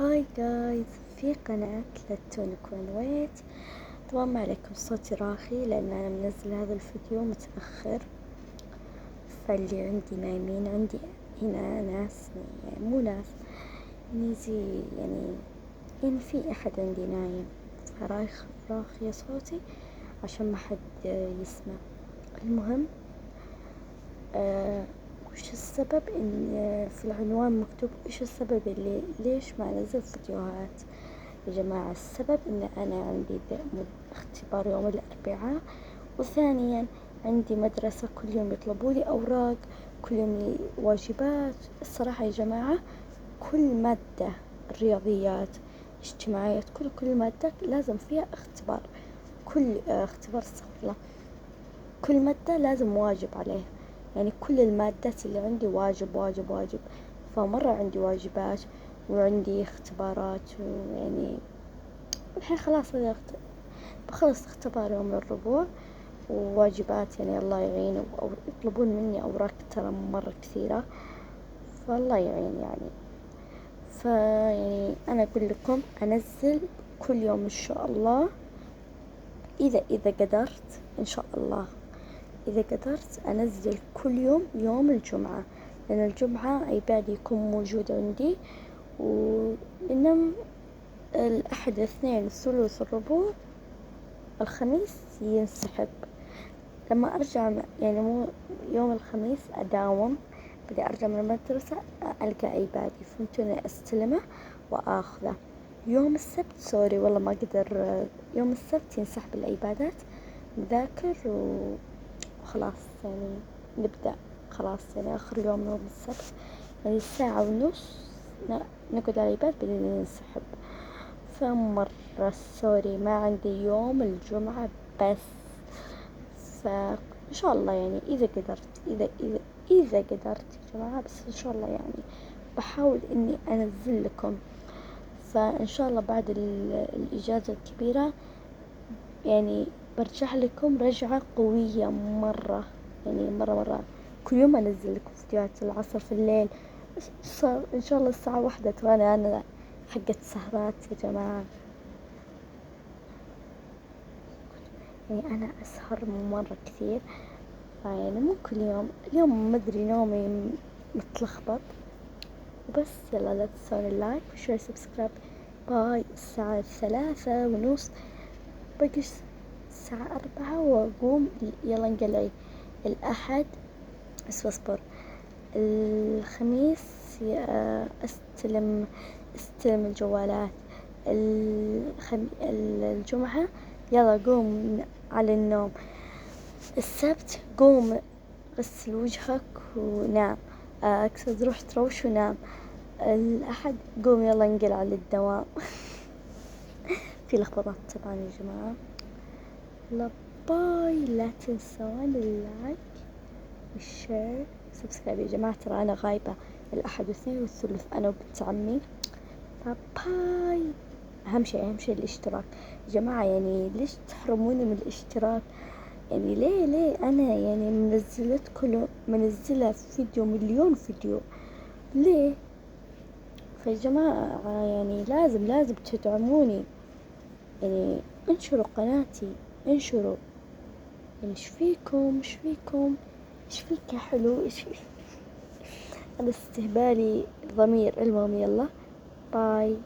هاي جايز، في قناة لا تونك وين ويت. طبعا ما عليكم صوتي راخي لأن أنا منزل هذا الفيديو متأخر، فاللي عندي نايمين. عندي هنا ناس، يعني مو ناس، نيزي يعني في أحد عندي نايم، راخي صوتي عشان ما حد يسمع. المهم وش السبب ان في العنوان مكتوب ايش السبب اللي ليش ما انزل فيديوهات؟ يا جماعة السبب ان انا عندي اختبار يوم الاربعاء، وثانيا عندي مدرسة كل يوم يطلبوا لي اوراق، كل يوم واجبات. الصراحة يا جماعة كل مادة، الرياضيات، اجتماعيات، كل مادة لازم فيها اختبار. كل اختبار استغفر الله، كل مادة لازم واجب عليها. يعني كل المادات اللي عندي واجب واجب واجب، فمرة عندي واجبات وعندي اختبارات. ويعني الحين خلاص بخلص اختبار يوم الربوع وواجبات، يعني الله يعين. أو يطلبون مني أوراق ترى مرة كثيرة، فالله يعين يعني. فيعني أنا أقول لكم أنزل كل يوم إن شاء الله، إذا قدرت إن شاء الله. إذا قدرت أنزل كل يوم الجمعة، لأن الجمعة أيبادي يكون موجود عندي، وإنما الأحد، الاثنين، الثلاث، الربوع، الخميس ينسحب. لما أرجع يعني مو يوم الخميس أداوم، بدي أرجع من المدرسة ألقى أيبادي، فهمتوني، أستلمه وآخذه. يوم السبت سوري والله ما أقدر، يوم السبت ينسحب الأيبادات، نذاكر وخلاص يعني نبدأ. خلاص يعني آخر يوم السبت، يعني ساعة ونص نقعد على الأيباد بعدين ننسحب. فمرة سوري ما عندي يوم الجمعة بس. فإن شاء الله يعني إذا قدرت، إذا قدرت يا جماعة، بس إن شاء الله يعني بحاول إني أنزل لكم. فإن شاء الله بعد الإجازة الكبيرة يعني برجع لكم رجعة قوية مرة، يعني مرة كل يوم أنزل لكم فيديوهات العصر في الليل. صار إن شاء الله الساعة 1 ترى أنا حقت سهرات يا جماعة، يعني أنا أسهر مرة كثير. يعني مو كل يوم، اليوم مدري نومي متلخبط. وبس يلا لا تنسون اللايك وشير سبسكرايب. باي. الساعة 3:30، باقي الساعة 4 وأقوم. يلا انقلعي. الأحد اصبر، الخميس استلم الجوالات. الجمعة يلا قوم على النوم. السبت قوم غسل وجهك ونام، اقصد روح تروش ونام. الأحد قوم يلا انقلع للدوام. في لخبطات طبعا يا جماعة. يلا باي. لا تنسون اللايك والشير سبسكرايب يا جماعة. ترى أنا غايبة الأحد والاثنين والثلاث، أنا وبنت عمي. باي. أهم شيء الاشتراك يا جماعة. يعني ليش تحرموني من الاشتراك؟ يعني ليه أنا يعني منزلة فيديو، مليون فيديو، ليه؟ فيا جماعة يعني لازم تدعموني، يعني انشروا قناتي، انشروا. يعني ايش فيكم ايش فيك يا حلو، ايش فيك؟ انا استهبالي ضمير. المهم يلا باي.